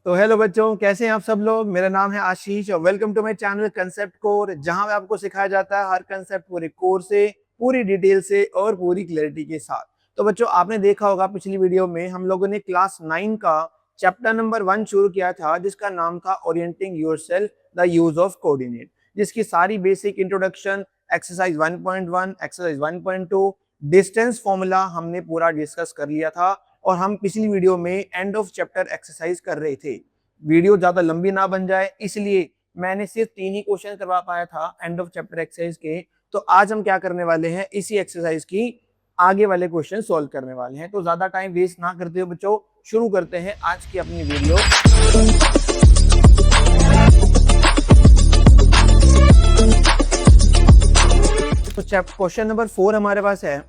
तो हेलो बच्चों, कैसे हैं आप सब लोग। मेरा नाम है आशीष और welcome to my channel concept core, जहां पे आपको सिखाया जाता है हर कंसेप्ट पूरे कोर से, पूरी डिटेल से और पूरी क्लैरिटी के साथ। तो बच्चों, आपने देखा होगा पिछली वीडियो में हम लोगों ने क्लास 9 का चैप्टर नंबर 1 शुरू किया था, जिसका नाम था orienting yourself the use of coordinate, जिसकी सारी basic introduction, exercise 1.1, exercise 1.2, distance formula हमने पूरा डिस्कस कर लिया था। और हम पिछली वीडियो में एंड ऑफ चैप्टर एक्सरसाइज कर रहे थे। वीडियो ज्यादा लंबी ना बन जाए, इसलिए मैंने सिर्फ 3 ही क्वेश्चन करवा पाया था एंड ऑफ चैप्टर एक्सरसाइज के। तो आज हम क्या करने वाले हैं, इसी एक्सरसाइज की आगे वाले क्वेश्चन सॉल्व करने वाले हैं। तो ज्यादा टाइम वेस्ट ना करते हुए बच्चों, शुरू करते हैं आज की अपनी वीडियो। तो क्वेश्चन नंबर 4 हमारे पास है।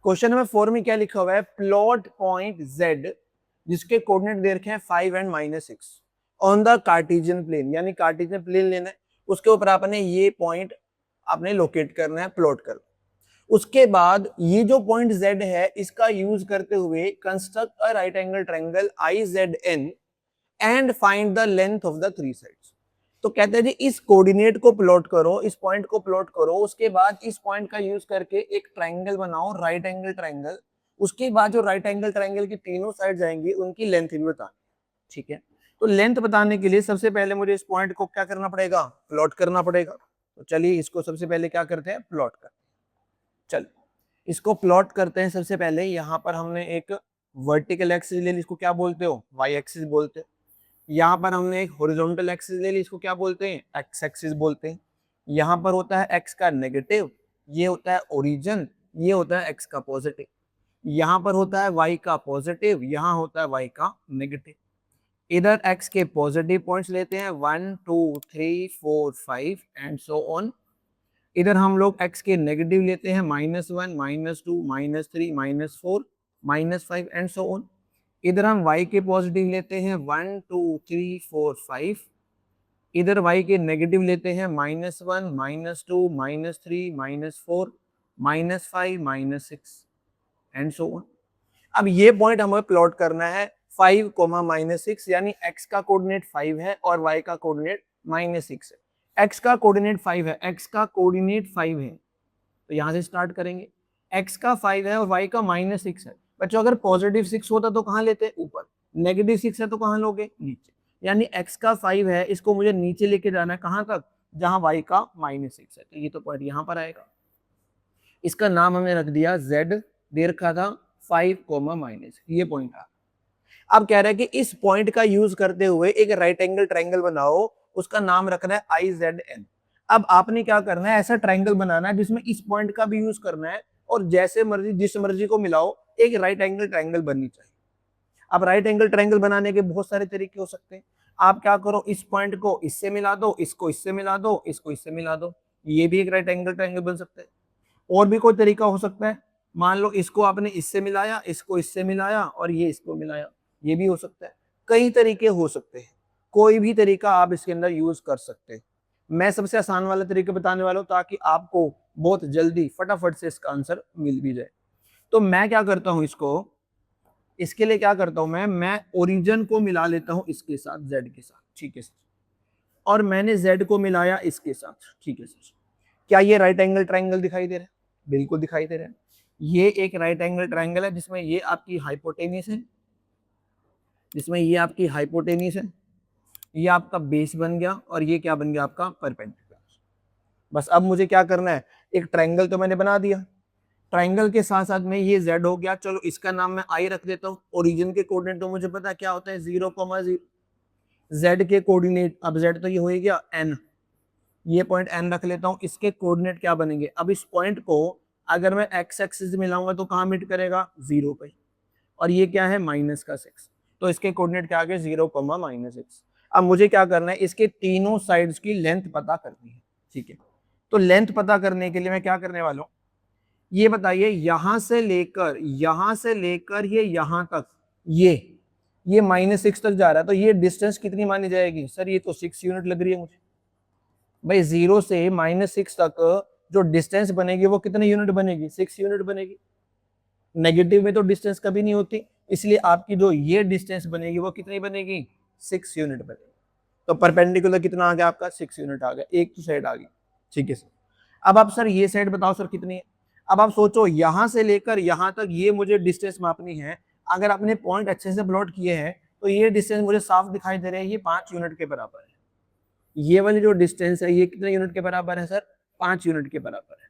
क्वेश्चन नंबर 4 में क्या लिखा हुआ है, प्लॉट पॉइंट Z जिसके कोऑर्डिनेट दे रखे हैं 5 and -6 on the Cartesian plane, यानी कार्टेशियन प्लेन लेना है, उसके ऊपर आपने ये पॉइंट आपने लोकेट करना है, प्लॉट कर। उसके बाद ये जो पॉइंट Z है, इसका यूज करते हुए construct a right angle triangle IZN and find the length of the 3 sides. तो कहते हैं जी, इस कोऑर्डिनेट को प्लॉट करो, इस पॉइंट को प्लॉट करो, उसके बाद इस पॉइंट का यूज करके एक ट्रायंगल बनाओ, राइट एंगल ट्रायंगल। उसके बाद जो राइट एंगल ट्रायंगल की तीनों साइड जाएंगी, उनकी लेंथ भी बतानी। ठीक है, तो लेंथ बताने के लिए सबसे पहले मुझे इस पॉइंट को क्या करना पड़ेगा, प्लॉट करना पड़ेगा। तो चलिए इसको सबसे पहले क्या करते हैं, प्लॉट करते हैं। चलिए इसको प्लॉट करते हैं। सबसे पहले यहाँ पर हमने एक वर्टिकल एक्सिस ले ली, इसको क्या बोलते हो, वाई एक्सिस बोलते हैं। यहाँ पर हमने एक हॉरिजॉन्टल एक्सिस ले ली, इसको क्या बोलते हैं, एक्स एक्सिस बोलते हैं। यहाँ पर होता है एक्स का नेगेटिव, ये होता है ओरिजिन, ये होता है एक्स का पॉजिटिव। यहाँ पर होता है वाई का पॉजिटिव, यहाँ होता है वाई का नेगेटिव। इधर एक्स के पॉजिटिव पॉइंट्स लेते हैं 1 2 3 4 5 एंड सो ऑन। इधर हम लोग एक्स के नेगेटिव लेते हैं -1 -2 -3 -4 -5 एंड सो ऑन। इधर हम y के पॉजिटिव लेते हैं 1 2 3 4 5। इधर y के नेगेटिव लेते हैं -1 -2 -3 -4 -5 -6 एंड सो ऑन। अब ये पॉइंट हमें प्लॉट करना है 5, -6, यानी x का कोऑर्डिनेट 5 है और y का कोऑर्डिनेट -6 है। x का कोऑर्डिनेट 5 है, x का कोऑर्डिनेट 5 है, तो यहां से स्टार्ट करेंगे। x का 5 है और y का -6 है। बच्चों अगर पॉजिटिव 6 होता तो कहाँ लेते, ऊपर। नेगेटिव 6 है तो कहाँ लोगे, नीचे। यानी x का 5 है, इसको मुझे नीचे लेके जाना है, कहाँ तक, जहां y का -6 है। तो ये तो पॉइंट यहाँ पर आएगा, इसका नाम हमने रख दिया z, दे रखा था 5, ये पॉइंट आ। अब कह रहा है कि इस पॉइंट का यूज करते हुए एक राइट एंगल ट्रायंगल बनाओ, उसका नाम रखना है IZN। अब आपने क्या करना है, ऐसा ट्रायंगल बनाना है जिसमें इस पॉइंट का भी यूज करना है, और जैसे मर्जी जिस मर्जी को मिलाओ, एक राइट एंगल ट्रायंगल बननी चाहिए। अब राइट एंगल ट्रायंगल बनाने के बहुत सारे तरीके हो सकते हैं। आप क्या करो, इस पॉइंट को इससे मिला दो, इसको इससे मिला दो, इसको इससे मिला दो, ये भी एक राइट एंगल ट्रायंगल बन सकता है। और भी कोई तरीका हो सकता है, मान लो इसको आपने इससे मिलाया, इसको इससे मिलाया और ये इसको मिलाया, ये भी हो सकता है। कई तरीके हो सकते हैं, कोई भी तरीका आप इसके अंदर यूज कर सकते हैं। मैं सबसे आसान वाला तरीका बताने वाला हूं, ताकि आपको बहुत जल्दी फटाफट से इसका आंसर मिल भी जाए। तो मैं क्या करता हूं, इसके लिए क्या करता हूं, मैं ओरिजिन को मिला लेता हूं इसके साथ, जेड के साथ। ठीक है सर, और मैंने जेड को मिलाया इसके साथ। ठीक है सर, क्या ये राइट एंगल ट्रायंगल दिखाई दे रहा है, बिल्कुल दिखाई दे रहा है। ये एक राइट एंगल ट्रायंगल है जिसमें ये आपकी हाइपोटेन्यूस है, ये आपका बेस बन गया, और ये क्या बन गया, आपका परपेंडिकुलर। बस अब मुझे क्या करना है, एक ट्रायंगल तो मैंने बना दिया, ट्रायंगल के साथ साथ में ये z हो गया। चलो इसका नाम मैं i रख देता हूँ। ओरिजिन के कोऑर्डिनेट तो मुझे पता क्या होता है, 0,0। z के कोऑर्डिनेट, अब z तो ये हो गया n, ये पॉइंट n रख लेता हूँ। इसके कोऑर्डिनेट क्या बनेंगे, अब इस पॉइंट को अगर मैं x एक्सिस मिलाऊंगा तो कहाँ मीट करेगा, 0 पे, और ये क्या है, -6, तो इसके कोऑर्डिनेट क्या आ गए, 0, -6। अब मुझे क्या करना है, इसके तीनों साइड्स की लेंथ पता करनी है। ठीक है, तो लेंथ पता करने के लिए मैं क्या करने वाला हूँ, ये बताइए, यहां से लेकर ये यहां तक, ये -6 तक जा रहा है, तो ये डिस्टेंस कितनी मानी जाएगी, सर ये तो 6 यूनिट लग रही है मुझे। भाई 0 से -6 तक जो डिस्टेंस बनेगी वो कितने यूनिट बनेगी, 6 यूनिट बनेगी। नेगेटिव में तो डिस्टेंस कभी नहीं होती, इसलिए आपकी जो ये डिस्टेंस बनेगी वो कितनी बनेगी, 6 यूनिट बनेगा। तो परपेंडिकुलर कितना आ गया आपका 6 यूनिट आ गया, एक तो साइड आ गई। ठीक है सर, अब आप सर ये साइड बताओ सर कितनी है। अब आप सोचो यहां से लेकर यहां तक ये मुझे डिस्टेंस मापनी है। अगर आपने पॉइंट अच्छे से प्लॉट किए हैं तो ये डिस्टेंस मुझे साफ दिखाई दे रहा है, ये 5 यूनिट के बराबर है। ये वाली जो डिस्टेंस है ये कितने यूनिट के बराबर है सर, 5 यूनिट के बराबर है।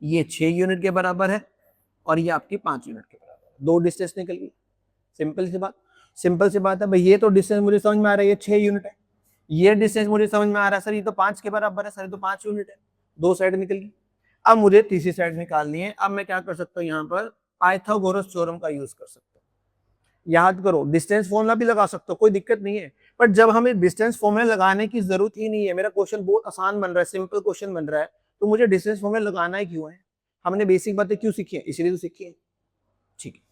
ये 6 यूनिट के बराबर है और ये आपकी 5 यूनिट के बराबर है। दो डिस्टेंस निकल गई। सिंपल सी बात, सिंपल सी बात है भाई। ये तो डिस्टेंस मुझे समझ में आ रहा है, ये 6 यूनिट है। ये डिस्टेंस मुझे समझ में आ रहा है सर, ये तो 5 के बराबर है सर, ये तो 5 यूनिट है। दो साइड निकल गई। अब मुझे तीसरी साइड निकालनी है। अब मैं क्या कर सकता हूँ, यहाँ पर पाइथागोरस थ्योरम का यूज कर सकता हूँ। याद करो, डिस्टेंस फॉर्मूला भी लगा सकते हो, कोई दिक्कत नहीं है। पर जब हमें डिस्टेंस फॉर्मूला लगाने की जरूरत ही नहीं है, मेरा क्वेश्चन बहुत आसान बन रहा है, सिंपल क्वेश्चन बन रहा है, तो मुझे डिस्टेंस फॉर्मूला लगाना ही क्यों है। हमने बेसिक बातें क्यों सीखी है, इसीलिए तो सीखी है। ठीक है,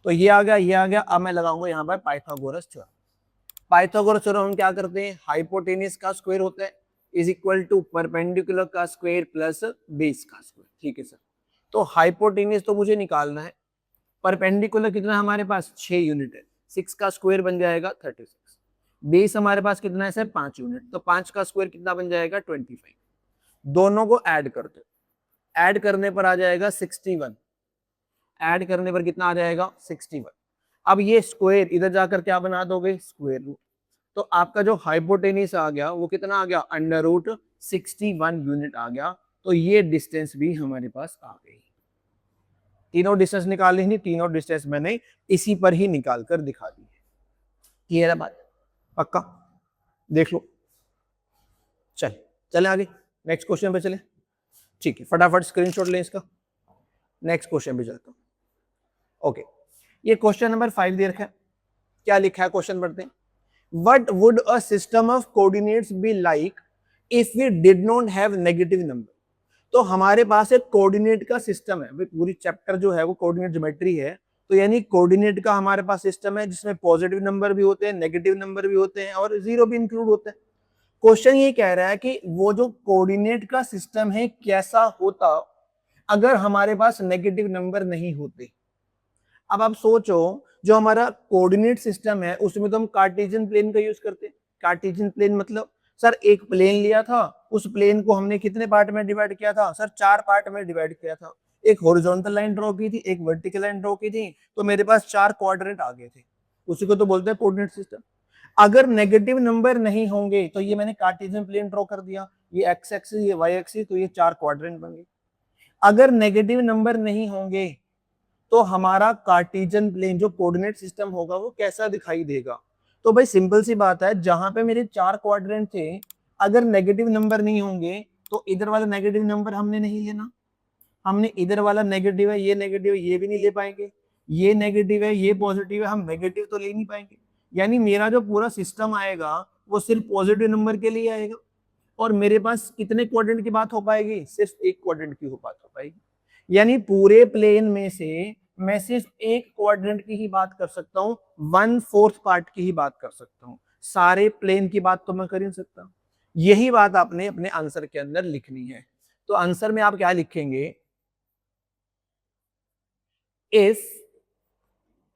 तो ये आ गया, ये आ गया। अब मैं लगाऊंगा यहाँ पर पाइथागोरस थ्योरम। पाइथागोरस थ्योरम हम क्या करते हैं, हाइपोटेनियस का स्क्वायर होता है इज इक्वल टू परपेंडिकुलर का स्क्वायर प्लस बेस का स्क्वायर। ठीक है सर, तो हाइपोटेनियस तो मुझे निकालना है। परपेंडिकुलर कितना है हमारे पास, 6 यूनिट है, 6 का स्क्वायर बन जाएगा 36। बेस हमारे पास कितना है सर, 5 यूनिट, तो 5 का स्क्वायर कितना बन जाएगा 25। दोनों को ऐड करते, ऐड करने पर आ जाएगा 61। ऐड करने पर कितना आ जाएगा 61। अब ये स्क्वायर इधर जाकर क्या बना दोगे, स्क्वायर रूट। तो आपका जो हाइपोटेनिस आ गया वो कितना आ गया, अंडर रूट 61 यूनिट आ गया। तो ये डिस्टेंस भी हमारे पास आ गई। तीनों डिस्टेंस निकाली थी, तीनों डिस्टेंस मैंने इसी पर ही निकाल कर दिखा दी है। क्लियर है बात, पक्का, देख लो। चले आगे, नेक्स्ट क्वेश्चन पे चले। ठीक है, फटाफट स्क्रीनशॉट लें इसका, नेक्स्ट क्वेश्चन पे चलता हूं। ओके, ये क्वेश्चन नंबर 5 दे रखा है। क्या लिखा है, क्वेश्चन पढ़ते हैं। What would a system of coordinates be like if we did not have negative number? तो हमारे पास एक कोऑर्डिनेट का सिस्टम है, पूरी चैप्टर जो है वो कोऑर्डिनेट ज्योमेट्री है। तो यानी कोऑर्डिनेट का हमारे पास सिस्टम है जिसमें पॉजिटिव नंबर भी होते हैं, नेगेटिव नंबर भी होते हैं और जीरो भी इंक्लूड होते हैं। क्वेश्चन ये कह रहा है कि वो जो कोऑर्डिनेट का सिस्टम है कैसा होता अगर हमारे पास नेगेटिव नंबर नहीं होते। अब आप सोचो, जो हमारा कोऑर्डिनेट सिस्टम है उसमें तो हम कार्टेशियन प्लेन का यूज करते हैं। कार्टेशियन प्लेन मतलब सर एक प्लेन लिया था, उस प्लेन को हमने कितने पार्ट में डिवाइड किया था सर, 4 पार्ट में डिवाइड किया था। एक हॉरिजॉन्टल लाइन ड्रॉ की थी, एक वर्टिकल लाइन ड्रॉ की थी, तो मेरे पास 4 क्वाड्रेंट आ गए थे। उसी को तो बोलते हैं कोऑर्डिनेट सिस्टम। अगर नेगेटिव नंबर नहीं होंगे तो ये मैंने कार्टेशियन प्लेन ड्रॉ कर दिया, ये एक्स एक्सिस ये वाई एक्सिस, तो ये 4 क्वाड्रेंट बन गए। अगर नेगेटिव नंबर नहीं होंगे तो हमारा कार्टेशियन प्लेन जो कोऑर्डिनेट सिस्टम होगा वो कैसा दिखाई देगा। तो भाई सिंपल सी बात है, जहां पे मेरे 4 क्वाड्रेंट थे, अगर नेगेटिव नंबर नहीं होंगे तो इधर वाला नेगेटिव नंबर हमने नहीं लेना। हमने इधर वाला नेगेटिव है, ये नेगेटिव है, ये भी नहीं ले पाएंगे। ये नेगेटिव है, ये पॉजिटिव है, हम नेगेटिव तो ले नहीं पाएंगे। यानी मेरा जो पूरा सिस्टम आएगा वो सिर्फ पॉजिटिव नंबर के लिए आएगा। और मेरे पास कितने क्वाड्रेंट की बात हो पाएगी, सिर्फ एक क्वाड्रेंट की बात हो पाएगी। यानी पूरे प्लेन में से मैं सिर्फ एक क्वाड्रेंट की ही बात कर सकता हूँ, 1/4 पार्ट की ही बात कर सकता हूँ। सारे प्लेन की बात तो मैं कर ही नहीं सकता। यही बात आपने अपने आंसर के अंदर लिखनी है। तो आंसर में आप क्या लिखेंगे, if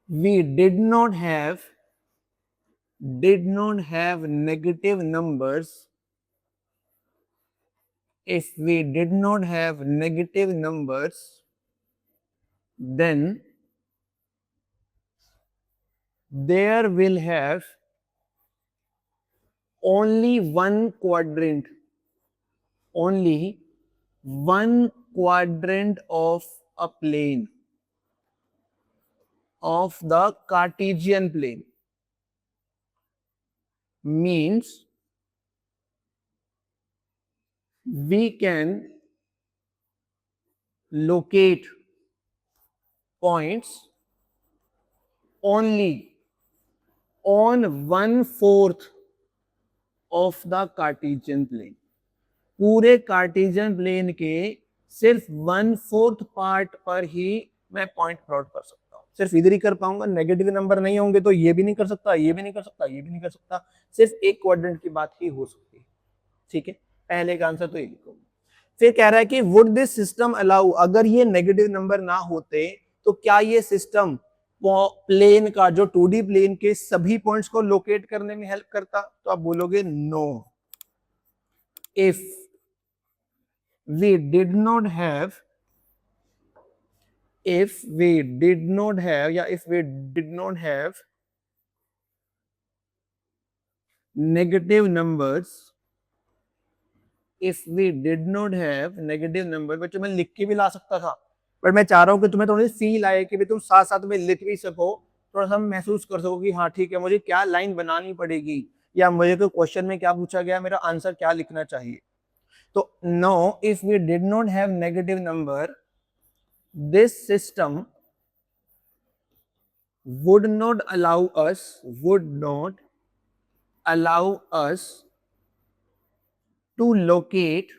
we did not have negative numbers, if we did not have negative numbers, then there will have only one quadrant of a plane, of the Cartesian plane. Means we can locate points only on 1/4 of the Cartesian plane. पूरे Cartesian plane के सिर्फ 1/4 part पर ही मैं point plot कर सकता हूँ। सिर्फ इधर ही कर पाऊंगा, नेगेटिव नंबर नहीं होंगे तो ये भी नहीं कर सकता, ये भी नहीं कर सकता, ये भी नहीं कर सकता। सिर्फ एक क्वाड्रेंट की बात ही हो सकती है। ठीक है, पहले का आंसर तो ये लिखो। फिर कह रहा है कि वुड दिस सिस्टम अलाउ, अगर ये नेगेटिव नंबर ना होते तो क्या ये सिस्टम प्लेन का, जो 2D प्लेन के सभी पॉइंट्स को लोकेट करने में हेल्प करता? तो आप बोलोगे no. If we did not have if we did not have negative numbers, बच्चों मैं लिख के भी ला सकता था, पर मैं चाह रहा हूं कि तुम्हें थोड़ी फील आए कि भी तुम साथ साथ में लिख भी सको, थोड़ा सा महसूस कर सको कि हाँ ठीक है, मुझे क्या लाइन बनानी पड़ेगी, या मुझे कोई क्वेश्चन में क्या पूछा गया, मेरा आंसर क्या लिखना चाहिए। तो no, if we did not have negative number, this system would not allow us to locate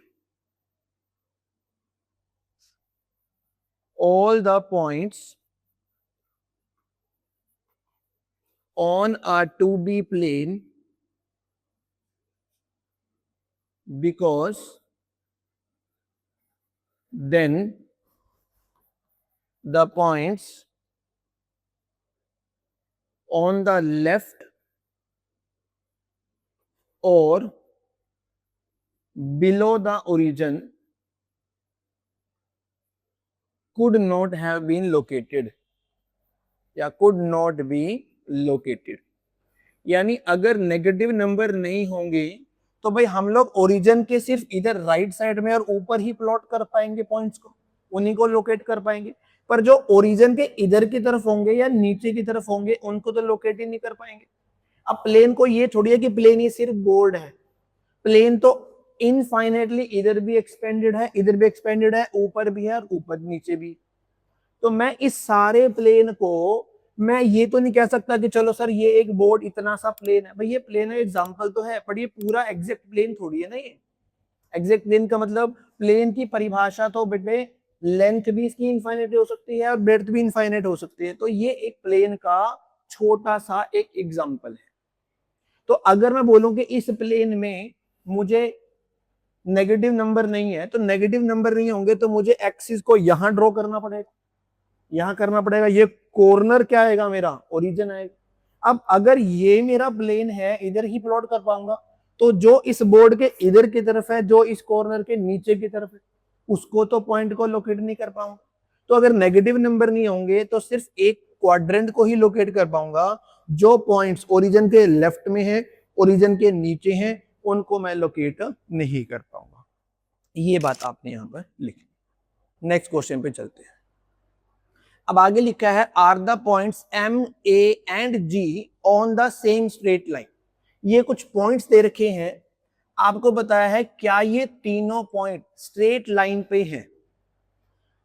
all the points on a 2D plane because then the points on the left or below the origin could not have been located या could not be located। यानी अगर negative number नहीं होंगे तो भाई हम लोग origin के सिर्फ इधर राइट साइड में और ऊपर ही प्लॉट कर पाएंगे पॉइंट्स को, उन्हीं को लोकेट कर पाएंगे, पर जो ओरिजिन के इधर की तरफ होंगे या नीचे की तरफ होंगे उनको तो लोकेट ही नहीं कर पाएंगे। अब प्लेन को ये छोड़िए कि प्लेन ये सिर्फ बोर्ड है, प्लेन तो इनफाइनेटली इधर भी एक्सपेंडेड है, इधर भी एक्सपेंडेड है, ऊपर भी है और ऊपर नीचे भी। तो मैं इस सारे प्लेन को मैं ये तो नहीं कह सकता कि चलो सर ये एक बोर्ड इतना सा प्लेन है, भाई ये प्लेन है, एग्जांपल तो है, पर ये पूरा एग्जैक्ट प्लेन थोड़ी है ना। ये एग्जैक्ट प्लेन का मतलब प्लेन की परिभाषा तो बेटे लेंथ भी इसकी इनफाइनाइट हो सकती है और ब्रेड्थ भी इनफाइनाइट हो सकती है, तो ये एक प्लेन का छोटा सा एक एग्जांपल है। तो अगर मैं बोलूं कि इस प्लेन में मुझे नेगेटिव नंबर नहीं है, तो नेगेटिव नंबर नहीं होंगे तो मुझे एक्सिस को यहां ड्रॉ करना पड़ेगा, यहां करना पड़ेगा, ये कॉर्नर क्या आएगा मेरा, ओरिजिन आएगा। अब अगर ये मेरा प्लेन है, इधर ही प्लॉट कर पाऊंगा, तो जो इस बोर्ड के इधर की तरफ है, जो इस कॉर्नर के नीचे की तरफ है, उसको तो पॉइंट को लोकेट नहीं कर पाऊंगा। तो अगर नेगेटिव नंबर नहीं होंगे तो सिर्फ एक क्वाड्रेंट को ही लोकेट कर पाऊंगा, जो पॉइंट्स ओरिजिन के लेफ्ट में है, ओरिजिन के नीचे हैं, उनको मैं लोकेट नहीं कर पाऊंगा। ये बात आपने यहां पर लिखी। नेक्स्ट क्वेश्चन पे चलते हैं। अब आगे लिखा है are the points M A and G on the same straight line. ये कुछ पॉइंट्स दे रखे हैं, आपको बताया है क्या ये तीनों पॉइंट स्ट्रेट लाइन पे हैं।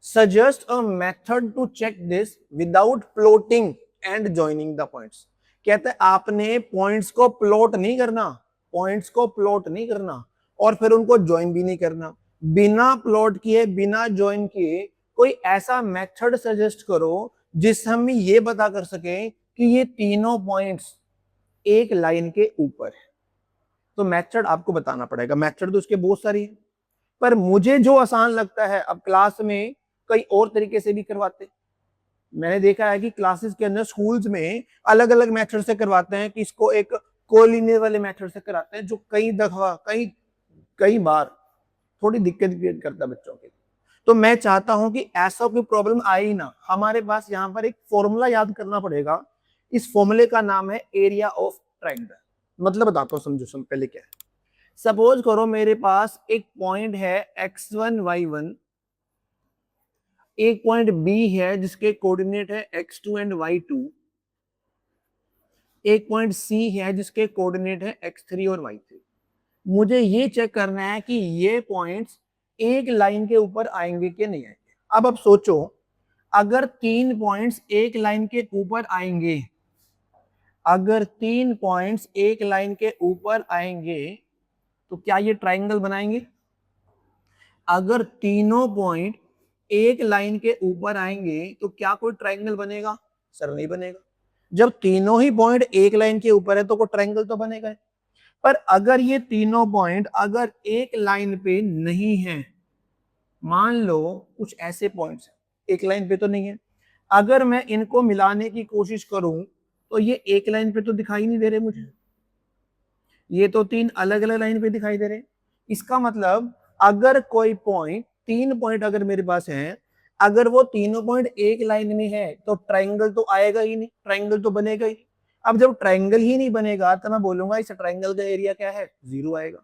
Suggest a method to check this without plotting and joining the points. कहते हैं आपने पॉइंट्स को प्लॉट नहीं करना, पॉइंट्स को प्लॉट नहीं करना और फिर उनको ज्वाइन भी नहीं करना। बिना प्लॉट किए, बिना ज्वाइन किए कोई ऐसा मेथड सजेस्ट करो जिससे हम ये पता कर सकें कि ये तीनों पॉइंट्स एक लाइन के ऊपर है। तो मेथड आपको बताना पड़ेगा, मेथड तो उसके बहुत सारी है, पर मुझे जो आसान लगता है, अब क्लास में कई और तरीके से भी करवाते, मैंने देखा है कि क्लासेस के अंदर स्कूल्स में अलग अलग मेथड से करवाते हैं, कि इसको एक कोलिनियर वाले मेथड से कराते हैं, जो कई दफा कई बार थोड़ी दिक्कत क्रिएट करता है बच्चों के। तो मैं चाहता हूं कि ऐसा कोई प्रॉब्लम आए ही ना। हमारे पास यहाँ पर एक फॉर्मूला याद करना पड़ेगा, इस फॉर्मूले का नाम है एरिया ऑफ ट्रायंगल। मतलब बताता हूं, समझो पहले क्या है। सपोज करो मेरे पास एक पॉइंट है x1 y1, एक पॉइंट B है जिसके कोऑर्डिनेट है x2 एंड y2, एक पॉइंट C है जिसके कोऑर्डिनेट है x3 और y3। मुझे ये चेक करना है कि ये पॉइंट्स एक लाइन के ऊपर आएंगे कि नहीं आएंगे। अब आप सोचो, अगर तीन पॉइंट्स एक लाइन के ऊपर आएंगे, अगर तीन पॉइंट्स एक लाइन के ऊपर आएंगे तो क्या ये ट्रायंगल बनाएंगे? अगर तीनों पॉइंट एक लाइन के ऊपर आएंगे तो क्या कोई ट्रायंगल बनेगा? सर नहीं बनेगा। जब तीनों ही पॉइंट एक लाइन के ऊपर है तो कोई ट्रायंगल तो बनेगा। पर अगर ये तीनों पॉइंट अगर एक लाइन पे नहीं है, मान लो कुछ ऐसे पॉइंट्स एक लाइन पे तो नहीं है, अगर मैं इनको मिलाने की कोशिश करूं तो ये एक लाइन पे तो दिखाई नहीं दे रहे मुझे, ये तो तीन अलग अलग लाइन पे दिखाई दे रहे। इसका मतलब अगर कोई पॉइंट, तीन पॉइंट अगर मेरे पास हैं, अगर वो तीनों पॉइंट एक लाइन में है तो ट्रायंगल तो आएगा ही नहीं, ट्रायंगल तो बनेगा ही। अब जब ट्रायंगल ही नहीं बनेगा तो मैं बोलूंगा इस ट्रायंगल का एरिया क्या है, जीरो आएगा।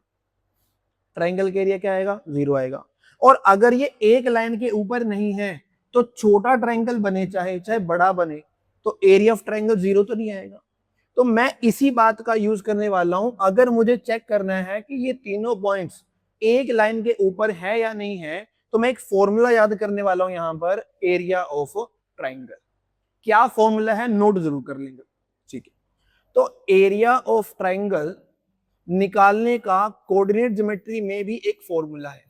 ट्रायंगल का एरिया क्या आएगा, जीरो आएगा। और अगर ये एक लाइन के ऊपर नहीं है तो छोटा ट्रायंगल बने चाहे चाहे बड़ा बने तो एरिया ऑफ ट्रायंगल जीरो तो नहीं आएगा। तो मैं इसी बात का यूज करने वाला हूं, अगर मुझे चेक करना है कि ये तीनों पॉइंट्स एक लाइन के ऊपर है या नहीं है, तो मैं एक फॉर्मूला याद करने वाला हूं यहां पर, एरिया ऑफ ट्राइंगल। क्या फॉर्मूला है, नोट जरूर कर लेंगे, ठीक है। तो एरिया ऑफ ट्राइंगल निकालने का कोऑर्डिनेट ज्योमेट्री में भी एक फॉर्मूला है।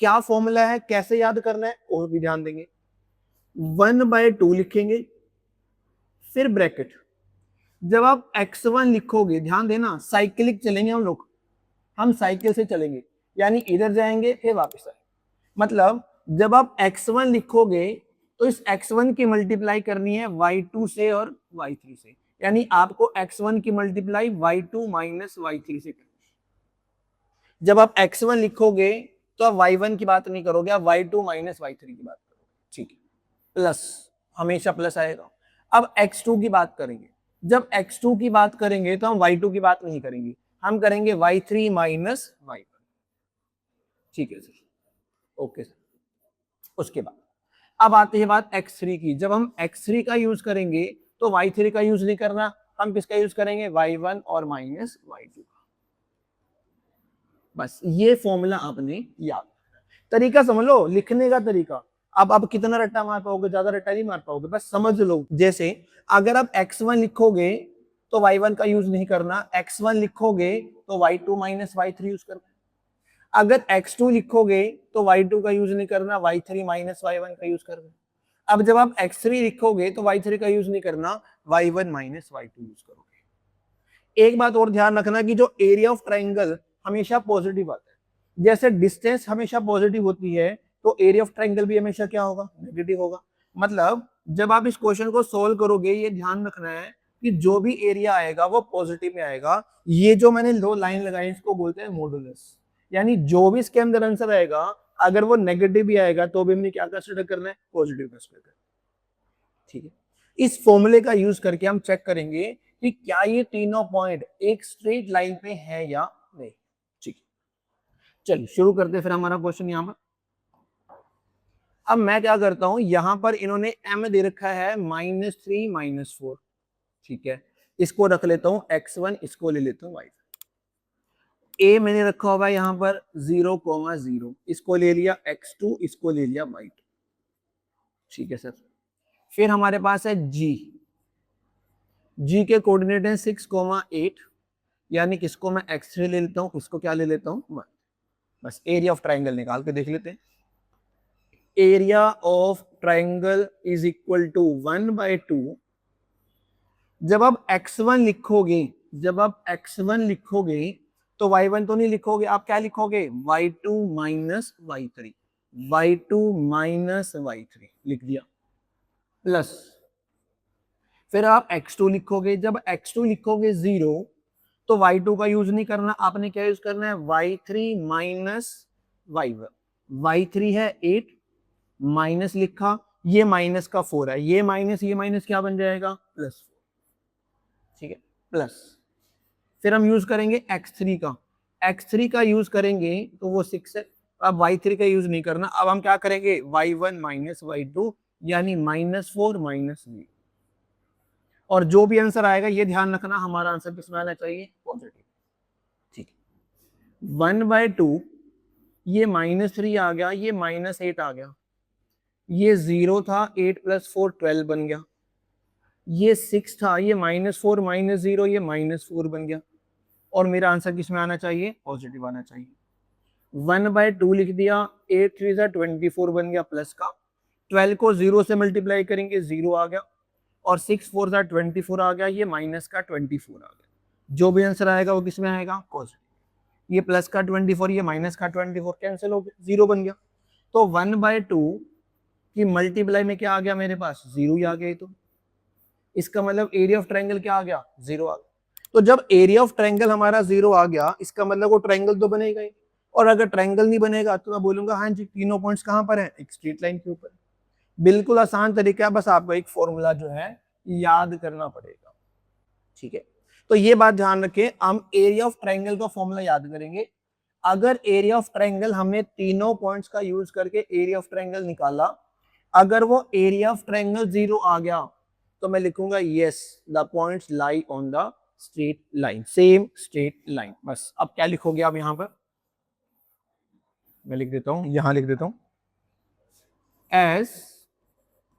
क्या फॉर्मूला है, कैसे याद करना है, और भी ध्यान देंगे। 1/2 लिखेंगे, फिर ब्रैकेट। जब आप x1 लिखोगे, ध्यान देना साइक्लिक चलेंगे हम लोग, हम साइकिल से चलेंगे, यानी इधर जाएंगे फिर वापस आएंगे। मतलब जब आप x1 लिखोगे तो इस x1 की मल्टीप्लाई करनी है y2 से और y3 से, यानी आपको x1 की मल्टीप्लाई y2 माइनस y3 से करनी है। जब आप x1 लिखोगे तो आप y1 की बात नहीं करोगे, आप y2 माइनस y3 की बात करोगे, ठीक है। प्लस, हमेशा प्लस आएगा। अब x2 की बात करेंगे, जब x2 की बात करेंगे तो हम y2 की बात नहीं करेंगे, हम करेंगे y3 माइनस y1, ठीक है सर, ओके सर। उसके बाद अब आती है बात x3 की। जब हम x3 का यूज करेंगे तो y3 का यूज नहीं करना, हम किसका यूज करेंगे, y1 और माइनस y2 का। बस ये फॉर्मूला आपने याद, तरीका समझ लो लिखने का तरीका। अब कितना रट्टा मार पाओगे, ज्यादा रट्टा नहीं मार पाओगे, बस समझ लो। जैसे अगर आप x1 लिखोगे तो y1 का यूज नहीं करना, x1 लिखोगे तो y2 माइनस y3 यूज करना। अगर x2 लिखोगे तो y2 का यूज नहीं करना, y3 माइनस y1 का यूज करना। अब जब आप x3 लिखोगे तो y3 का यूज नहीं करना, y1 माइनस y2 यूज करोगे। एक बात और ध्यान रखना कि जो एरिया ऑफ ट्राइंगल हमेशा पॉजिटिव आता है, जैसे डिस्टेंस हमेशा पॉजिटिव होती है तो एरिया ऑफ ट्राइंगल भी हमेशा क्या होगा, नेगेटिव होगा। मतलब जब आप इस क्वेश्चन को सोल्व करोगे, ये ध्यान रखना है कि जो भी एरिया आएगा वो पॉजिटिव में आएगा। ये जो मैंने दो लाइन लगाई इसको बोलते हैं मॉडुलस, यानी जो भी इसके अंदर आंसर आएगा अगर वो नेगेटिव भी आएगा तो भी हमने क्या कंसीडर करना है, पॉजिटिव कंसीडर करना है, ठीक है। इस फॉर्मूले का यूज करके हम चेक करेंगे कि क्या ये तीनों पॉइंट एक स्ट्रेट लाइन पे है या नहीं, ठीक है। चलिए शुरू करते हैं फिर हमारा क्वेश्चन यहां पर। अब मैं क्या करता हूं, यहां पर इन्होंने m दे रखा है -3 -4, ठीक है। इसको रख लेता हूं x1, इसको ले लेता हूं y1। a मैंने रखा हुआ है यहां पर 0,0, इसको ले लिया x2, इसको ले लिया y2, ठीक है सर। फिर हमारे पास है g के कोऑर्डिनेट है 6,8, यानी किसको मैं x3 ले लेता हूं, इसको क्या ले लेता हूं 1। बस एरिया ऑफ ट्राइंगल निकाल के देख लेते हैं। Area of triangle is equal to 1/2। जब आप x1 लिखोगे, जब आप x1 लिखोगे तो y1 तो नहीं लिखोगे, आप क्या लिखोगे, y2 minus y3, y2 minus y3 लिख दिया, प्लस फिर आप x2 लिखोगे। जब x2 लिखोगे 0 तो y2 का यूज नहीं करना, आपने क्या यूज करना है, y3 माइनस y1। y3 है 8, माइनस लिखा, ये माइनस का 4 है, ये माइनस क्या बन जाएगा, +4, ठीक है, प्लस। फिर हम यूज करेंगे x3 का, x3 का यूज करेंगे तो वो 6 है, अब y3 का यूज नहीं करना। अब हम क्या करेंगे, y1 माइनस y2, यानी -4 -0। और जो भी आंसर आएगा ये ध्यान रखना हमारा आंसर किसमें आना चाहिए, पॉजिटिव, ठीक है। 1/2, ये -3 आ गया, ये -8 आ गया, ये 0 था, 8 + 4 12 बन गया, ये 6 था, ये -4 -0, ये -4 बन गया, और मेरा आंसर किसमें आना चाहिए, पॉजिटिव आना चाहिए। 1/2 लिख दिया, 8 3 24 बन गया प्लस का, 12 को 0 से मल्टीप्लाई करेंगे 0 आ गया, और 6 4 24 आ गया, ये माइनस का 24 आ गया। जो भी आंसर आएगा वो किसमें आएगा, पॉजिटिव। ये प्लस का 24, ये माइनस का 24 कैंसिल हो गया, 0 बन गया। तो 1/2 कि मल्टीप्लाई में क्या आ गया मेरे पास, जीरो ही आ गया। तो इसका मतलब एरिया ऑफ ट्रायंगल क्या आ गया, जीरो आ गया। तो जब एरिया ऑफ ट्रायंगल हमारा जीरो आ गया, इसका मतलब वो ट्रायंगल तो बनेगा ही। और अगर ट्रायंगल नहीं बनेगा तो मैं बोलूंगा हाँ जी तीनों पॉइंट्स कहां पर हैं, एक स्ट्रेट लाइन के ऊपर। बिल्कुल आसान तरीका है, बस आपको एक फॉर्मूला जो है याद करना पड़ेगा, ठीक है। तो ये बात ध्यान रखें, हम एरिया ऑफ ट्रायंगल का फॉर्मूला याद करेंगे। अगर एरिया ऑफ ट्रायंगल हमने तीनों पॉइंट्स का यूज करके एरिया ऑफ ट्रायंगल निकाला, अगर वो एरिया ऑफ ट्रायंगल जीरो आ गया तो मैं लिखूंगा yes the points lie on the straight line, same straight line. बस अब क्या लिखोगे आप यहां पर, मैं लिख देता हूं, यहां लिख देता हूं, as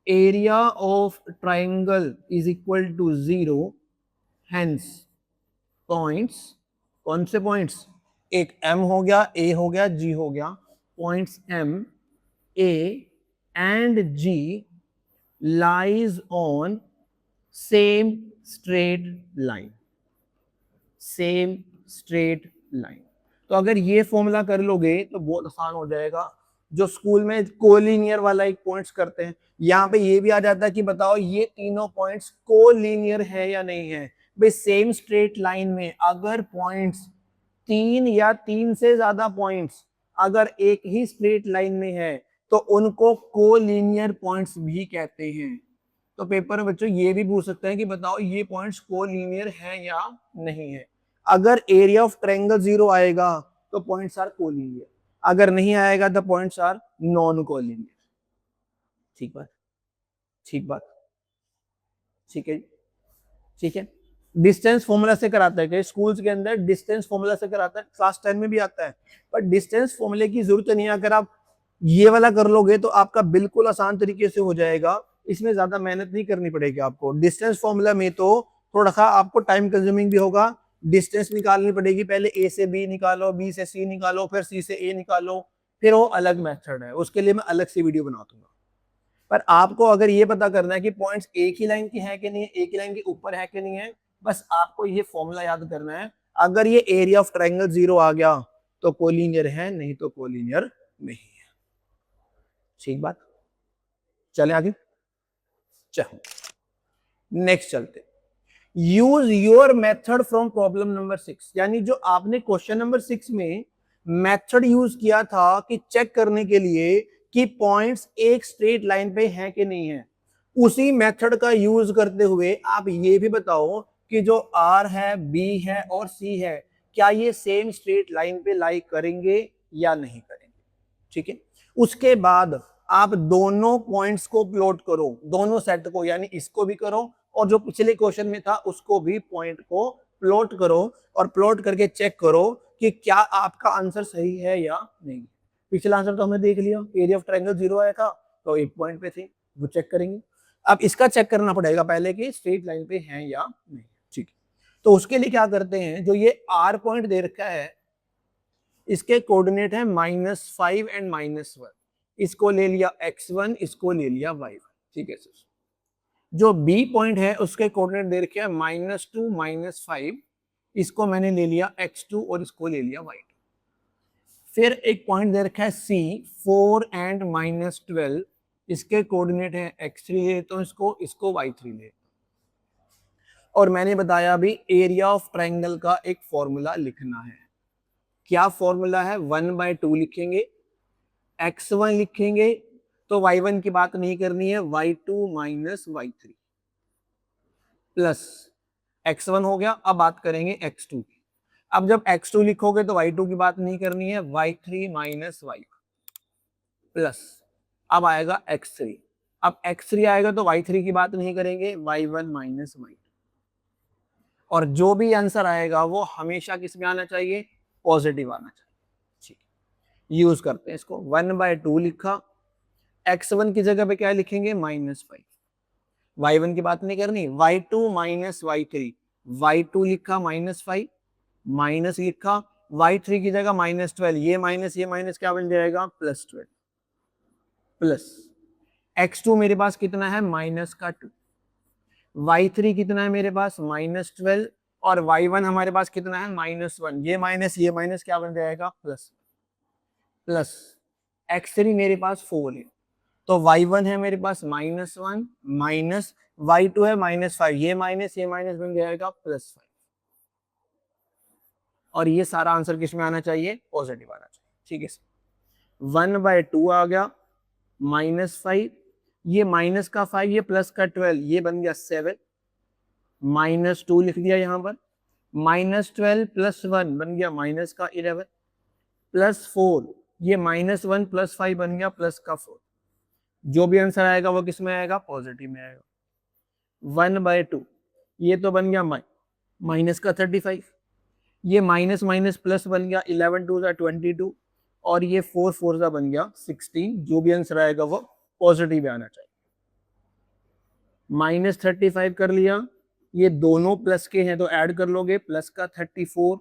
area of triangle is equal to zero, hence points, कौन से पॉइंट्स, एक M हो गया, A हो गया, G हो गया, points M, A and G lies on same straight line, same straight line. तो अगर ये फॉर्मूला कर लोगे तो बहुत आसान हो जाएगा। जो स्कूल में कोलिनियर वाला एक पॉइंट्स करते हैं, यहाँ पे ये भी आ जाता है कि बताओ ये तीनों पॉइंट्स कोलिनियर है या नहीं है। भाई सेम स्ट्रेट लाइन में अगर पॉइंट्स तीन या तीन से ज्यादा पॉइंट्स अगर एक ही स्ट्रेट लाइन में है तो उनको कोलिनियर पॉइंट्स भी कहते हैं। तो पेपर में बच्चों ये भी पूछ सकते हैं कि बताओ ये पॉइंट्स कोलिनियर है या नहीं है। अगर एरिया ऑफ ट्रायंगल जीरो आएगा तो पॉइंट्स आर कोलिनियर, अगर नहीं आएगा तो पॉइंट्स आर नॉन कोलिनियर। ठीक बात, ठीक बात, ठीक है, ठीक है। डिस्टेंस फॉर्मूला से कराता है, स्कूल्स के अंदर डिस्टेंस फॉर्मूला से कराता है, क्लास 10 में भी आता है। पर डिस्टेंस फॉर्मूले की जरूरत नहीं है, अगर आप ये वाला कर लोगे तो आपका बिल्कुल आसान तरीके से हो जाएगा, इसमें ज्यादा मेहनत नहीं करनी पड़ेगी आपको। डिस्टेंस फॉर्मूला में तो थोड़ा सा आपको टाइम कंज्यूमिंग भी होगा, डिस्टेंस निकालनी पड़ेगी, पहले A से B निकालो, B से C निकालो, फिर C से A निकालो, फिर वो अलग मेथड है, उसके लिए मैं अलग से वीडियो बना दूंगा। पर आपको अगर ये पता करना है कि पॉइंट्स एक ही लाइन की है कि नहीं, एक ही लाइन के ऊपर है कि नहीं है, बस आपको ये फॉर्मूला याद करना है। अगर ये एरिया ऑफ ट्रायंगल जीरो आ गया तो कोलिनियर है, नहीं तो कोलिनियर नहीं है। ठीक बात, चले आगे, चलो नेक्स्ट चलते। Use your method from problem number 6, यानी जो आपने क्वेश्चन नंबर 6 में मेथड यूज किया था कि चेक करने के लिए कि पॉइंट्स एक स्ट्रेट लाइन पे हैं कि नहीं है, उसी मेथड का यूज करते हुए आप ये भी बताओ कि जो R है, B है और C है, क्या ये सेम स्ट्रेट लाइन पे लाई करेंगे या नहीं करेंगे। ठीक है, उसके बाद आप दोनों पॉइंट्स को प्लॉट करो, दोनों सेट को, यानी इसको भी करो और जो पिछले क्वेश्चन में था उसको भी पॉइंट को प्लॉट करो, और प्लॉट करके चेक करो कि क्या आपका आंसर सही है या नहीं। पिछला आंसर तो हमने देख लिया, एरिया ऑफ ट्रायंगल जीरो आया था तो एक पॉइंट पे थे, वो चेक करेंगे। अब इसका चेक करना पड़ेगा पहले कि स्ट्रेट लाइन पे है या नहीं। ठीक, तो उसके लिए क्या करते हैं, जो ये R पॉइंट दे रखा है इसके कोऑर्डिनेट है -5 एंड -1, इसको ले लिया x1, इसको ले लिया y1। ठीक है सर, जो B पॉइंट है उसके कोऑर्डिनेट दे रखे हैं -2 -5, इसको मैंने ले लिया x2 और इसको ले लिया y2। फिर एक पॉइंट दे रखा है C 4 एंड -12, इसके कोऑर्डिनेट है x3 ले तो इसको y3 ले। और मैंने बताया अभी एरिया ऑफ ट्रायंगल का एक फॉर्मूला लिखना है। क्या फॉर्मूला है, 1/2 लिखेंगे, x1 लिखेंगे तो y1 की बात नहीं करनी है, y2 minus y3 plus x1 हो गया। अब बात करेंगे x2 की। अब जब x2 लिखोगे तो y2 की बात नहीं करनी है, y3 माइनस y1 प्लस अब आएगा x3। अब x3 आएगा तो y3 की बात नहीं करेंगे, y1 माइनस y2। और जो भी आंसर आएगा वो हमेशा किस में आना चाहिए, पॉजिटिव आना चाहिए। ठीक, यूज करते हैं इसको। 1/2 लिखा, x1 की जगह पे क्या लिखेंगे, -5, y1 की बात नहीं करनी, y2 माइनस y3, y2 लिखा -5, माइनस लिखा, y3 की जगह -12, ये माइनस क्या बन जाएगा, +12 प्लस x2 मेरे पास कितना है, -2, y3 कितना है मेरे पास, -12, और y1 हमारे पास कितना है, -1, ये माइनस क्या बन जाएगा, प्लस x3 मेरे पास 4 है, तो y1 है मेरे पास -1 माइनस y2 है -5, ये माइनस बन जाएगा +5, और ये सारा आंसर किस में आना चाहिए? पॉजिटिव आना चाहिए। ठीक है, 1/2 आ गया, -5, ये माइनस का 5, ये प्लस का 12, ये बन गया 7, -2 लिख दिया यहाँ पर, -12 + 1 बन गया माइनस का 11, +4, ये -1 + 5 बन गया प्लस का 4। जो भी आंसर आएगा वो किस में आएगा? पॉजिटिव में आएगा। 1/2, ये तो बन गया माइनस का 35, ये माइनस माइनस प्लस बन गया 11 2 22, और ये 4 4 बन गया 16। जो भी आंसर आएगा वो पॉजिटिव में आना चाहिए। -35 कर लिया, ये दोनों प्लस के हैं तो ऐड कर लोगे, प्लस का 34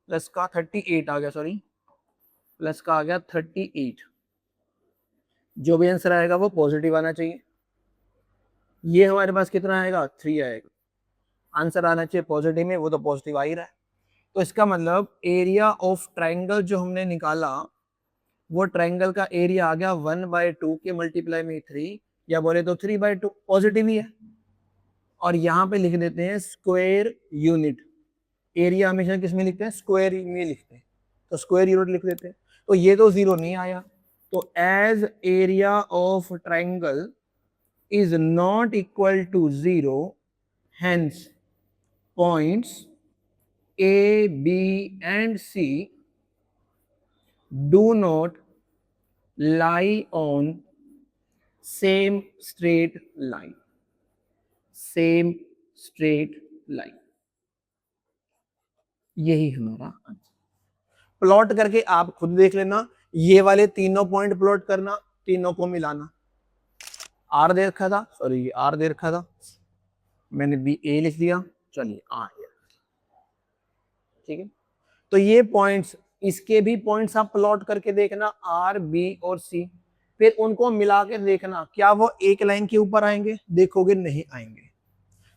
प्लस का 38 आ गया, सॉरी प्लस का आ गया 38। जो भी आंसर आएगा वो पॉजिटिव आना चाहिए। ये हमारे पास कितना आएगा? 3 आएगा। आंसर आना चाहिए पॉजिटिव में, वो तो पॉजिटिव आ ही रहा है। तो इसका मतलब एरिया ऑफ ट्राइंगल जो हमने निकाला, वो ट्राइंगल का एरिया आ गया 1/2 के मल्टीप्लाई में 3, या बोले तो 3/2, पॉजिटिव ही है। और यहाँ पे लिख देते हैं स्क्वायर यूनिट। एरिया हमेशा किस में लिखते हैं? स्क्वायर में लिखते हैं, तो स्क्वायर यूनिट लिख देते हैं। तो ये तो 0 नहीं आया, तो as area of triangle is not equal to 0, hence points A, B and C do not lie on same straight line. Same straight line. यही हमारा आंसर। प्लॉट करके आप खुद देख लेना, ये वाले तीनों पॉइंट प्लॉट करना, तीनों को मिलाना। आर दे रखा था, सॉरी आर दे रखा था, मैंने बी ए लिख दिया, चलिए आ गया। ठीक है, तो ये पॉइंट्स, इसके भी पॉइंट्स आप प्लॉट करके देखना, आर बी और सी, फिर उनको मिला के देखना क्या वो एक लाइन के ऊपर आएंगे, देखोगे नहीं आएंगे।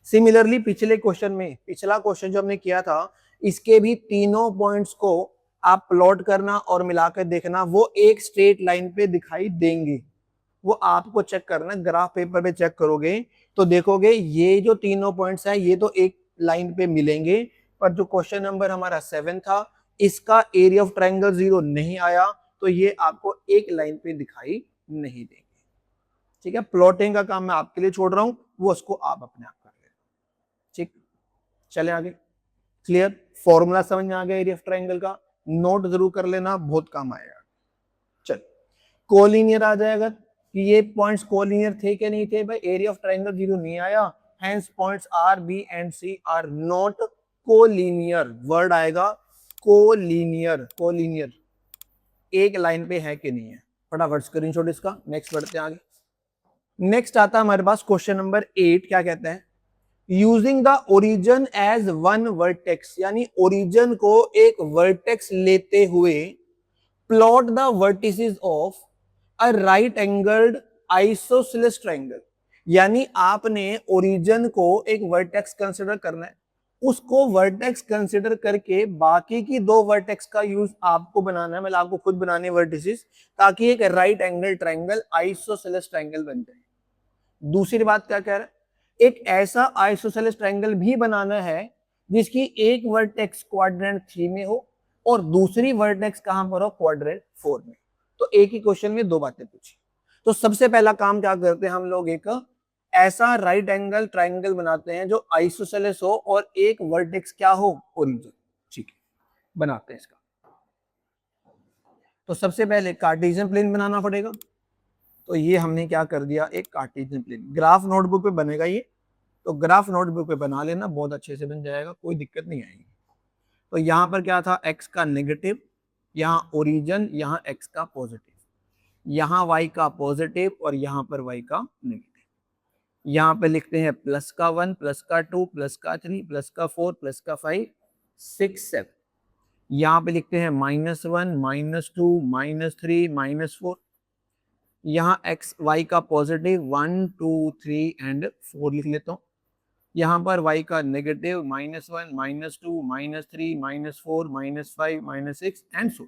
सिमिलरली पिछले क्वेश्चन में, पिछला क्वेश्चन जो हमने किया था, इसके भी तीनों पॉइंट्स को आप प्लॉट करना और मिलाकर देखना, वो एक स्ट्रेट लाइन पे दिखाई देंगे। वो आपको चेक करना, ग्राफ पेपर पे चेक करोगे तो देखोगे ये जो तीनों पॉइंट्स हैं ये तो एक लाइन पे मिलेंगे, पर जो क्वेश्चन नंबर हमारा 7 था, इसका एरिया ऑफ ट्रायंगल 0 नहीं आया, तो ये आपको एक लाइन पे दिखाई नहीं देंगे। ठीक है, प्लॉटिंग का काम मैं आपके लिए छोड़ रहा हूं, वो उसको आप अपने आप कर लेना। ठीक, चले आगे। क्लियर? फॉर्मूला समझ में आ गया एरिया ऑफ ट्रायंगल का? नोट जरूर कर लेना, बहुत काम आएगा। चल, कोलिनियर आ जाएगा कि ये पॉइंट्स कोलिनियर थे कि नहीं थे? भाई एरिया ऑफ ट्रायंगल 0 नहीं आया, hence points are B and C are not collinear. Word आएगा कोलिनियर, कोलिनियर, एक लाइन पे है कि नहीं है। फटाफट स्क्रीनशॉट इसका, नेक्स्ट बढ़ते हैं आगे। नेक्स्ट आता है हमारे पास क्वेश्चन नंबर 8, क्या कहते हैं? Using the origin as one vertex, यानी ओरिजिन को एक वर्टेक्स लेते हुए plot the vertices of a right angled isosceles triangle. यानी आपने ओरिजिन को एक वर्टेक्स कंसिडर करना है, उसको वर्टेक्स कंसिडर करके बाकी की दो वर्टेक्स का यूज आपको बनाना है, मतलब आपको खुद बनाने वर्टिसेस, ताकि एक right angle triangle isosceles triangle बन जाए। दूसरी बात क्या कह रहा है? एक ऐसा आइसोसेलेस ट्रायंगल भी बनाना है जिसकी एक वर्टेक्स क्वाड्रेंट 3 में हो और दूसरी वर्टेक्स कहां पर हो? क्वाड्रेंट 4 में। तो एक ही क्वेश्चन में दो बातें पूछी। तो सबसे पहला काम क्या करते हैं हम लोग? एक ऐसा राइट एंगल ट्रायंगल बनाते हैं जो आइसोसेलेस हो और एक वर्टेक्स क्या हो? ओरिजिन। ठीक है, बनाते हैं इसका। तो सबसे पहले कार्टेशियन प्लेन बनाना पड़ेगा, तो ये हमने क्या कर दिया, एक कार्टेशियन प्लेन। ग्राफ नोटबुक पे बनेगा ये, तो ग्राफ नोटबुक पे बना लेना, बहुत अच्छे से बन जाएगा, कोई दिक्कत नहीं आएगी। तो यहाँ पर क्या था? x का नेगेटिव, यहाँ ओरिजिन, यहाँ x का पॉजिटिव, यहाँ y का पॉजिटिव और यहाँ पर y का नेगेटिव। यहाँ पे लिखते हैं प्लस का 1, प्लस का 2, प्लस का 3, प्लस का 4, प्लस का 5, 6, 7। यहाँ पे लिखते हैं -1, -2, -3, -4। यहाँ x y का पॉजिटिव 1, 2, 3 एंड 4 लिख लेता हूँ। यहाँ पर y का नेगेटिव -1, -2, -3, -4, -5, -6 एंड सो।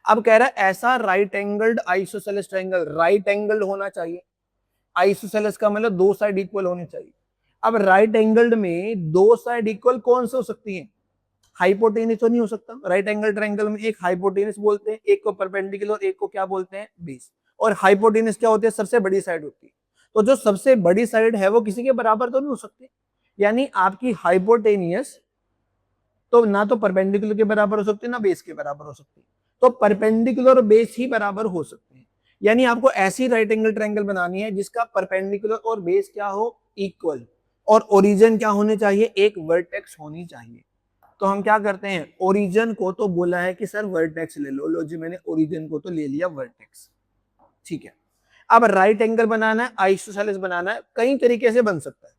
अब कह रहा है ऐसा right angled isosceles triangle, right angled होना चाहिए। आइसोसेलेस का मतलब दो साइड इक्वल होनी चाहिए। अब राइट एंगल्ड में दो साइड इक्वल कौन से हो सकती है? हाइपोटेनस तो नहीं हो सकता। राइट एंगल ट्रायंगल में एक हाइपोटेनस बोलते हैं, एक को परपेंडिकुलर, एक को क्या बोलते हैं? बेस। और हाइपोटेनस क्या होती है? सबसे बड़ी साइड होती है। तो जो सबसे बड़ी साइड है वो किसी के बराबर तो नहीं हो सकती। यानी आपकी हाइपोटेनियस तो ना तो परपेंडिकुलर के बराबर हो सकती है ना बेस के बराबर हो सकती है। तो परपेंडिकुलर और बेस ही बराबर हो सकते हैं। यानी आपको ऐसी राइट एंगल ट्रायंगल बनानी है जिसका परपेंडिकुलर और बेस क्या हो? इक्वल। और ओरिजिन क्या होने चाहिए? एक वर्टेक्स होनी चाहिए। तो हम क्या करते हैं, ओरिजिन को तो बोला है कि सर वर्टेक्स ले लो, लो जी मैंने ओरिजिन को तो ले लिया वर्टेक्स, ठीक है। अब राइट एंगल बनाना है, आइसोसेलेस बनाना है, कई तरीके से बन सकता है।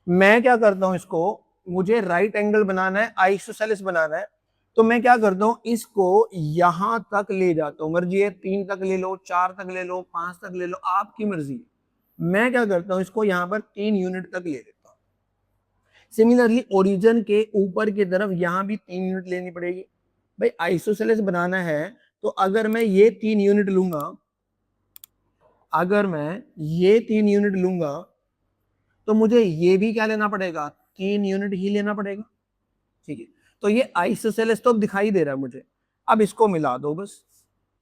मैं क्या करता हूं इसको, मुझे राइट एंगल बनाना है, आइसोसेलेस बनाना है, तो मैं क्या करता हूं, इसको यहां तक ले जाता हूं। मर्जी है 3 तक ले लो, 4 तक ले लो, 5 तक ले लो, आपकी मर्जी है। मैं क्या करता हूं, इसको यहां पर 3 यूनिट तक ले लेता हूं। सिमिलरली ओरिजिन के ऊपर की तरफ यहां भी 3 यूनिट लेनी पड़ेगी। भाई आइसोसेलेस बनाना है तो अगर मैं ये 3 यूनिट लूंगा, अगर मैं ये 3 यूनिट लूंगा तो मुझे ये भी क्या लेना पड़ेगा? 3 यूनिट ही लेना पड़ेगा, ठीक है। तो ये आइसोसेलेस तो अब दिखाई दे रहा है मुझे, अब इसको मिला दो बस।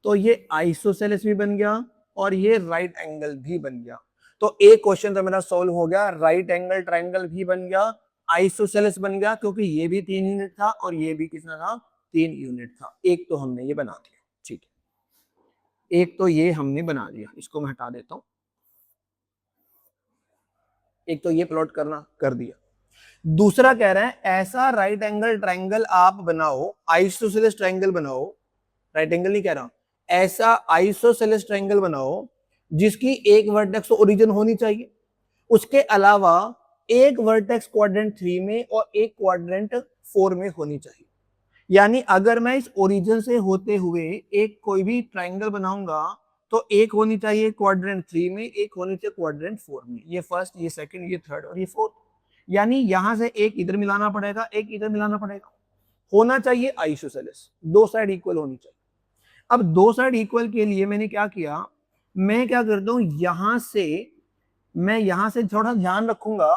तो ये आइसोसेलेस भी बन गया और ये राइट एंगल भी बन गया। तो एक क्वेश्चन तो मेरा सॉल्व हो गया, राइट एंगल ट्रायंगल भी बन गया, आइसोसेलेस बन गया, क्योंकि ये भी 3 यूनिट था और ये भी कितना था? 3 यूनिट था। एक तो हमने ये बना दिया, ठीक है, एक तो ये हमने बना दिया, इसको मैं हटा देता हूं। एक तो ये प्लॉट करना कर दिया। दूसरा कह रहा है ऐसा राइट एंगल ट्रायंगल आप बनाओ, आइसोसेलेस ट्रायंगल बनाओ, राइट एंगल नहीं कह रहा, ऐसा आइसोसेलेस ट्रायंगल बनाओ जिसकी एक वर्टेक्स ओरिजिन होनी चाहिए, उसके अलावा एक वर्टेक्स क्वाड्रेंट 3 में और एक क्वाड्रेंट 4 में होनी चाहिए। यानी अगर मैं इस ओरिजिन से होते हुए एक कोई भी ट्रायंगल बनाऊंगा तो एक होनी चाहिए क्वाड्रेंट 3 में, एक होनी चाहिए क्वाड्रेंट 4 में। ये फर्स्ट, ये सेकंड, ये थर्ड और ये फोर्थ। यानी यहां से एक इधर मिलाना पड़ेगा, एक इधर मिलाना पड़ेगा। होना चाहिए आइसोसेलेस, दो साइड इक्वल होनी चाहिए। अब दो साइड इक्वल के लिए मैंने क्या किया, मैं क्या करता हूं, यहां से मैं यहां से थोड़ा ध्यान रखूंगा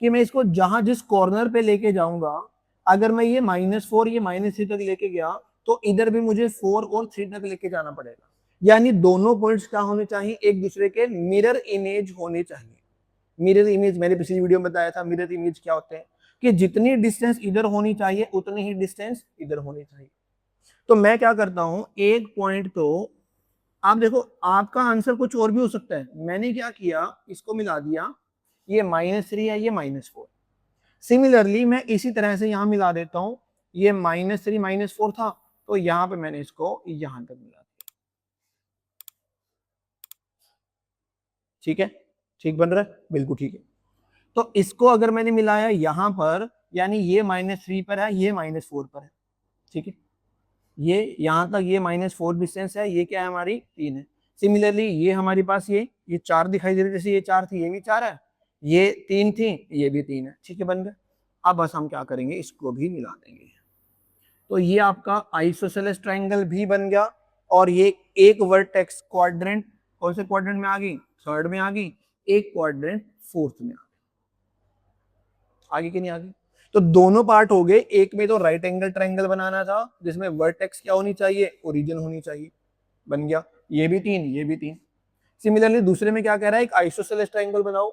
कि मैं इसको जहां जिस कॉर्नर पे लेके जाऊंगा, अगर मैं ये -4 ये -3 तक लेके गया तो इधर भी मुझे 4 और 3 तक लेके जाना पड़ेगा। यानी दोनों पॉइंट्स क्या होने चाहिए? एक दूसरे के मिरर इमेज होने चाहिए। मिरर इमेज मैंने पिछली वीडियो में बताया था, मिरर इमेज क्या होते हैं कि जितनी डिस्टेंस इधर होनी चाहिए उतनी ही डिस्टेंस इधर होनी चाहिए। तो मैं क्या करता हूं, एक पॉइंट तो आप देखो, आपका आंसर कुछ और भी हो सकता है। मैंने क्या किया, इसको मिला दिया, ये -3 है, ये -4। सिमिलरली मैं इसी तरह से यहां मिला देता हूं, ये -3 -4 था तो यहां पे मैंने इसको यहां तक मिला दिया, ठीक है। ठीक बन रहा है, बिल्कुल ठीक है। तो इसको अगर मैंने मिलाया यहां पर, यानी ये -3 पर है, ये -4 पर है, ठीक है। ये यहां तक ये -4 डिस्टेंस है, ये क्या है हमारी 3 है। सिमिलरली ये हमारे पास ये 4 दिखाई दे रही है, जैसे ये 4 थी ये भी 4 है, ये 3 थी ये भी 3 है, ठीक है, बन गए। अब बस हम क्या करेंगे, इसको भी मिला देंगे। तो ये आपका आइसोसेलेस ट्रायंगल भी बन गया और ये एक वर्टेक्स क्वाड्रेंट कौन से क्वाड्रेंट में आ गई? थर्ड में आ गई, एक क्वाड्रेंट फोर्थ में आ गई कि नहीं आ गई? तो दोनों पार्ट हो गए। एक में तो राइट एंगल ट्रायंगल बनाना था जिसमें वर्टेक्स क्या होनी चाहिए? ओरिजिन होनी चाहिए, बन गया। ये भी 3 ये भी 3। सिमिलरली दूसरे में क्या कह रहा है, एक आइसोसेलेस ट्रायंगल बनाओ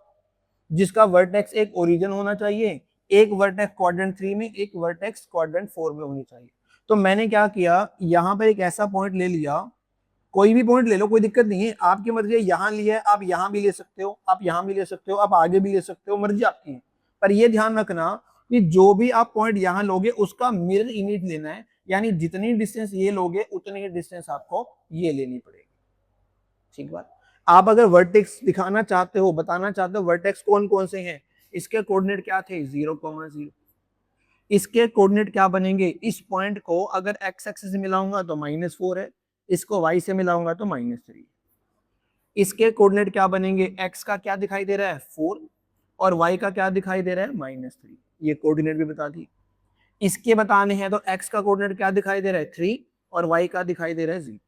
जिसका वर्टेक्स एक ओरिजिन होना चाहिए, एक वर्टेक्स क्वाड्रेंट 3 में, एक वर्टेक्स क्वाड्रेंट 4 में होनी चाहिए। तो मैंने क्या किया, यहां पर एक ऐसा पॉइंट ले लिया, कोई भी पॉइंट ले लो, कोई दिक्कत नहीं है, आपकी मर्जी है। यहां लिया है, आप यहां भी ले सकते हो, आप यहां भी ले सकते हो, आप आगे भी ले सकते हो, मर्जी आपकी है। पर ये ध्यान रखना कि जो भी आप पॉइंट यहां लोगे उसका मिरर इमेज लेना है, यानी जितनी डिस्टेंस ये लोगे उतनी ही डिस्टेंस आपको ये लेनी पड़ेगी, ठीक बात। आप अगर वर्टेक्स दिखाना चाहते हो, बताना चाहते हो वर्टेक्स कौन कौन से हैं, इसके कोऑर्डिनेट क्या थे? 0,0। इसके कोऑर्डिनेट क्या बनेंगे? इस पॉइंट को अगर x एक्सिस से मिलाऊंगा तो -4 है, इसको y से मिलाऊंगा तो -3। इसके कोऑर्डिनेट क्या बनेंगे? x का क्या दिखाई दे रहा है? 4 और y का क्या दिखाई दे रहा है? -3। ये कोऑर्डिनेट भी बता दी। इसके बताने हैं तो x का कोऑर्डिनेट क्या दिखाई दे रहा है? 3 और y का दिखाई दे रहा है 0।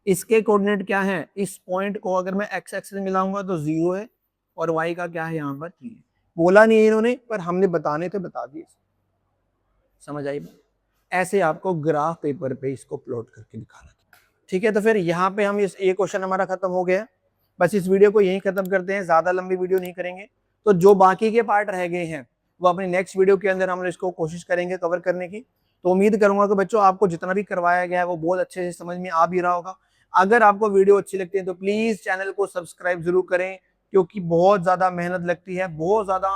इसके कोऑर्डिनेट क्या है, इस पॉइंट को अगर मैं x एक्सिस मिलाऊंगा तो 0 है और y का क्या है यहाँ पर 3 है। बोला नहीं है इन्होंने, पर हमने बताने थे बता दिए। समझ आई बात? ऐसे आपको ग्राफ पेपर पे इसको प्लॉट करके दिखाना था। ठीक है, तो फिर यहाँ पे हम ये क्वेश्चन हमारा खत्म हो गया। बस इस वीडियो को यहीं खत्म करते हैं, ज्यादा लंबी वीडियो नहीं करेंगे। तो जो बाकी के पार्ट रह गए हैं वो अपनी नेक्स्ट वीडियो के अंदर हम इसको कोशिश करेंगे कवर करने की। तो उम्मीद करूंगा कि बच्चों आपको जितना भी करवाया गया है वो बहुत अच्छे से समझ में आ भी रहा होगा। अगर आपको वीडियो अच्छी लगती है तो प्लीज चैनल को सब्सक्राइब जरूर करें, क्योंकि बहुत ज्यादा मेहनत लगती है, बहुत ज्यादा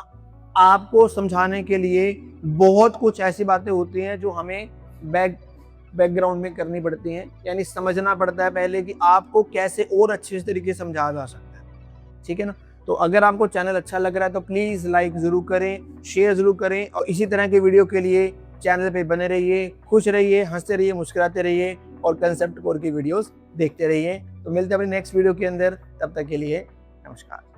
आपको समझाने के लिए बहुत कुछ ऐसी बातें होती हैं जो हमें बैकग्राउंड में करनी पड़ती हैं, यानी समझना पड़ता है पहले कि आपको कैसे और अच्छे तरीके से समझाया जा सकता है। ठीक है ना? तो अगर आपको चैनल अच्छा लग रहा है तो प्लीज लाइक जरूर करें, शेयर जरूर करें, और इसी तरह के वीडियो के लिए चैनल पे बने रहिए, खुश रहिए, हंसते रहिए, मुस्कुराते रहिए और कंसेप्ट कोर की वीडियोस देखते रहिए। तो मिलते हैं अपनी नेक्स्ट वीडियो के अंदर, तब तक के लिए नमस्कार।